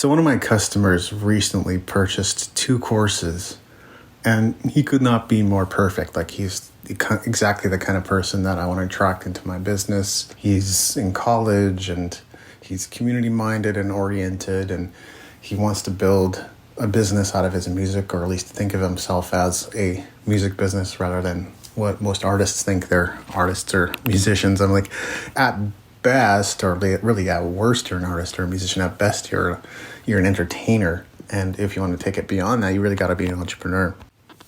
So one of my customers recently purchased 2 courses, and he could not be more perfect. Like, he's exactly the kind of person that I want to attract into my business. He's in college and he's community-minded and oriented, and he wants to build a business out of his music, or at least think of himself as a music business rather than what most artists think they're artists or musicians. I'm like, at best, or really at worst, you're an artist or a musician. At best, you're an entertainer. And if you want to take it beyond that, you really got to be an entrepreneur.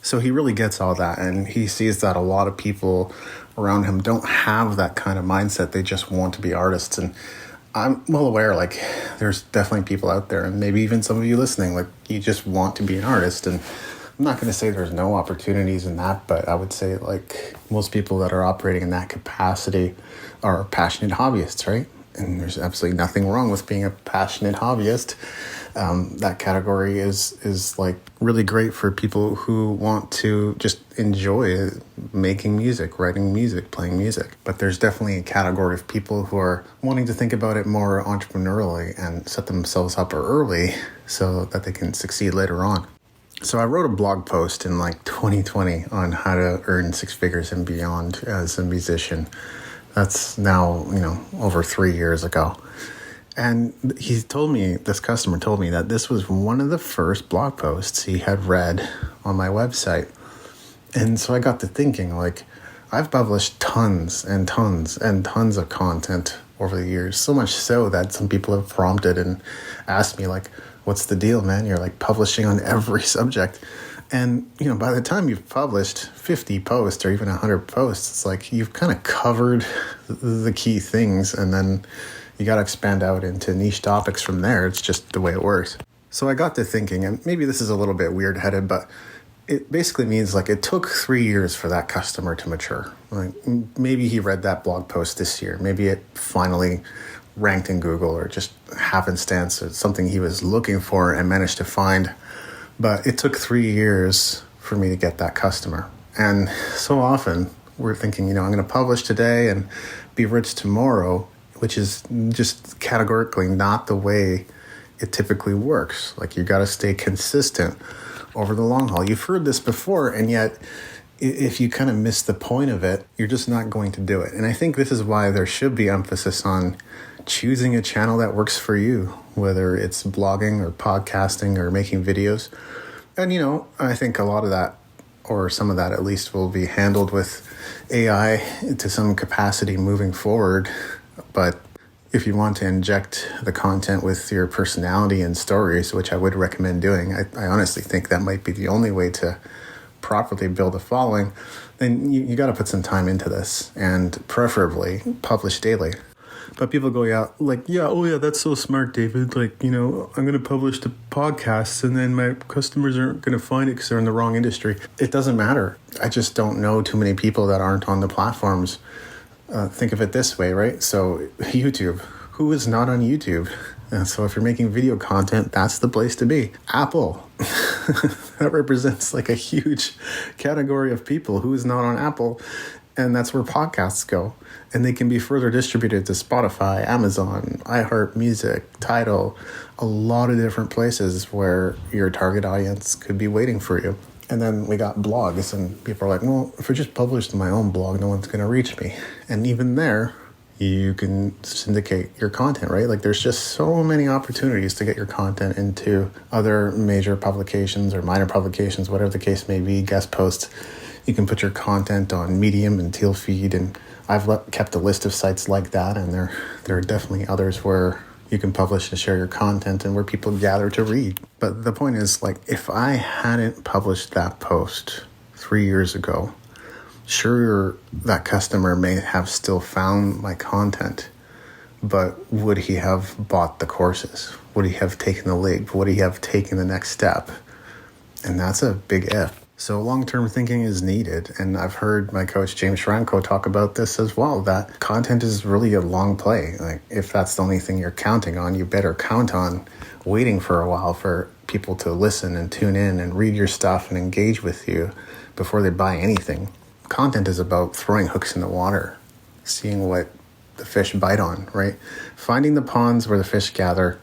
So he really gets all that, and he sees that a lot of people around him don't have that kind of mindset. They just want to be artists. And I'm well aware, like, there's definitely people out there, and maybe even some of you listening, like, you just want to be an artist. And I'm not going to say there's no opportunities in that, but I would say, like, most people that are operating in that capacity are passionate hobbyists, right? And there's absolutely nothing wrong with being a passionate hobbyist. That category is like really great for people who want to just enjoy making music, writing music, playing music. But there's definitely a category of people who are wanting to think about it more entrepreneurially and set themselves up early so that they can succeed later on. So I wrote a blog post in like 2020 on how to earn 6 figures and beyond as a musician. That's now, over 3 years ago. And this customer told me that this was one of the first blog posts he had read on my website. And so I got to thinking, like, I've published tons and tons and tons of content over the years, so much so that some people have prompted and asked me, like, what's the deal, man? You're like publishing on every subject. And, by the time you've published 50 posts or even 100 posts, it's like you've kind of covered the key things, and then you got to expand out into niche topics from there. It's just the way it works. So I got to thinking, and maybe this is a little bit weird-headed, but it basically means, like, it took 3 years for that customer to mature. Like, maybe he read that blog post this year. Maybe it finally ranked in Google, or just happenstance, or something he was looking for and managed to find. But it took 3 years for me to get that customer. And so often we're thinking, I'm going to publish today and be rich tomorrow, which is just categorically not the way it typically works. Like, you got to stay consistent over the long haul. You've heard this before, and yet if you kind of miss the point of it, you're just not going to do it. And I think this is why there should be emphasis on choosing a channel that works for you, whether it's blogging or podcasting or making videos. And, I think a lot of that, or some of that at least, will be handled with AI to some capacity moving forward. But if you want to inject the content with your personality and stories, which I would recommend doing, I honestly think that might be the only way to properly build a following, then you got to put some time into this, and preferably publish daily. But people go, that's so smart, David. Like, I'm going to publish the podcasts, and then my customers aren't going to find it because they're in the wrong industry. It doesn't matter. I just don't know too many people that aren't on the platforms. Think of it this way, right? So YouTube, who is not on YouTube? So if you're making video content, that's the place to be. Apple, that represents like a huge category of people. Who is not on Apple? And that's where podcasts go. And they can be further distributed to Spotify, Amazon, iHeart Music, Tidal, a lot of different places where your target audience could be waiting for you. And then we got blogs, and people are like, well, if I just publish my own blog, no one's going to reach me. And even there, you can syndicate your content, right? Like, there's just so many opportunities to get your content into other major publications or minor publications, whatever the case may be, guest posts. You can put your content on Medium and Tealfeed, and I've kept a list of sites like that, and there are definitely others where you can publish and share your content and where people gather to read. But the point is, like, if I hadn't published that post 3 years ago, sure, that customer may have still found my content, but would he have bought the courses? Would he have taken the leap? Would he have taken the next step? And that's a big if. So long-term thinking is needed. And I've heard my coach, James Franco, talk about this as well, that content is really a long play. Like, if that's the only thing you're counting on, you better count on waiting for a while for people to listen and tune in and read your stuff and engage with you before they buy anything. Content is about throwing hooks in the water, seeing what the fish bite on, right? Finding the ponds where the fish gather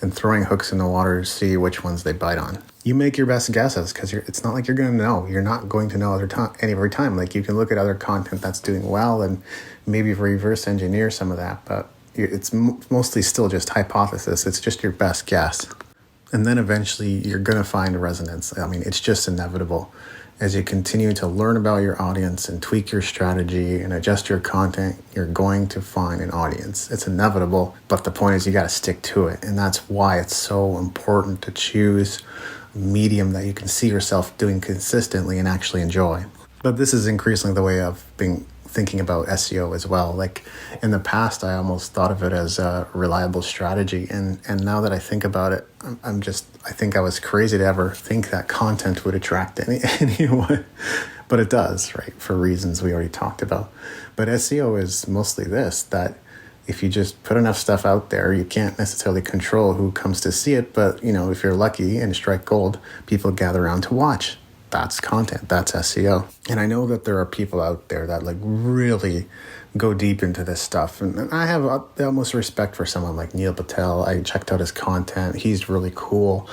and throwing hooks in the water to see which ones they bite on. You make your best guesses because it's not like you're going to know. You're not going to know every time. Like you can look at other content that's doing well and maybe reverse engineer some of that, but it's mostly still just hypothesis. It's just your best guess. And then eventually you're going to find resonance. I mean, it's just inevitable. As you continue to learn about your audience and tweak your strategy and adjust your content, you're going to find an audience. It's inevitable, but the point is you got to stick to it. And that's why it's so important to choose a medium that you can see yourself doing consistently and actually enjoy. But this is increasingly the way I've been thinking about SEO as well. Like in the past, I almost thought of it as a reliable strategy. And now that I think about it, I think I was crazy to ever think that content would attract anyone. But it does, right? For reasons we already talked about. But SEO is mostly this, that if you just put enough stuff out there, you can't necessarily control who comes to see it. But, if you're lucky and strike gold, people gather around to watch. That's content. That's SEO. And I know that there are people out there that really go deep into this stuff. And I have the utmost respect for someone like Neil Patel. I checked out his content. He's really cool.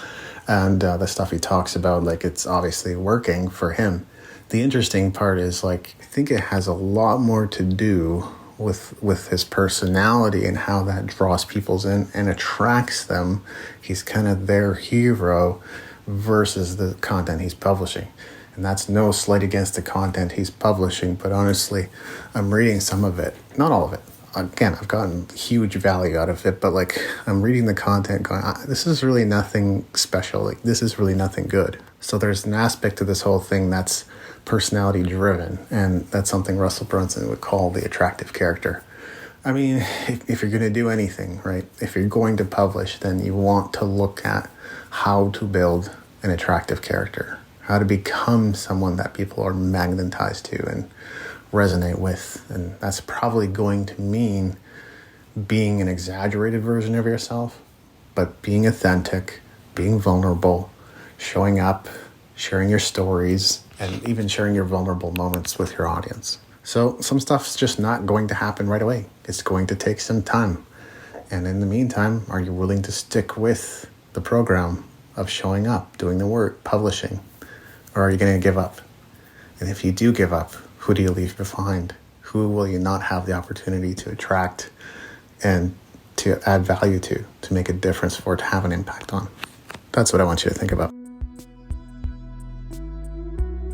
And the stuff he talks about, it's obviously working for him. The interesting part is, I think it has a lot more to do with his personality and how that draws people in and attracts them. He's kind of their hero versus the content he's publishing. And that's no slight against the content he's publishing, but honestly, I'm reading some of it, not all of it. Again, I've gotten huge value out of it, but I'm reading the content going, this is really nothing special. This is really nothing good. So there's an aspect to this whole thing that's personality driven, and that's something Russell Brunson would call the attractive character. I mean, if you're going to do anything, right? If you're going to publish, then you want to look at how to build an attractive character, how to become someone that people are magnetized to and resonate with. And that's probably going to mean being an exaggerated version of yourself, but being authentic, being vulnerable, showing up, sharing your stories, and even sharing your vulnerable moments with your audience. So some stuff's just not going to happen right away. It's going to take some time. And in the meantime, are you willing to stick with the program of showing up, doing the work, publishing? Or are you going to give up? And if you do give up, who do you leave behind? Who will you not have the opportunity to attract and to add value to make a difference for, to have an impact on? That's what I want you to think about.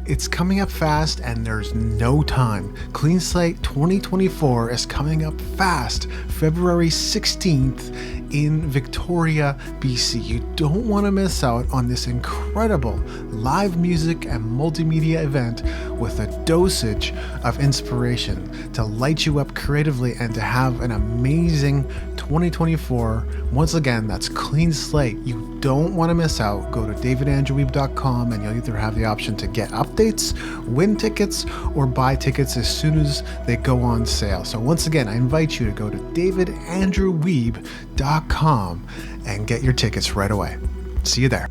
It's coming up fast and there's no time. Clean Slate 2024 is coming up fast, February 16th in Victoria, BC. You don't want to miss out on this incredible live music and multimedia event with a dosage of inspiration to light you up creatively and to have an amazing 2024. Once again, that's Clean Slate. You don't want to miss out. Go to davidandrewweeb.com and you'll either have the option to get updates, win tickets, or buy tickets as soon as they go on sale. So once again, I invite you to go to davidandrewweeb.com and get your tickets right away. See you there.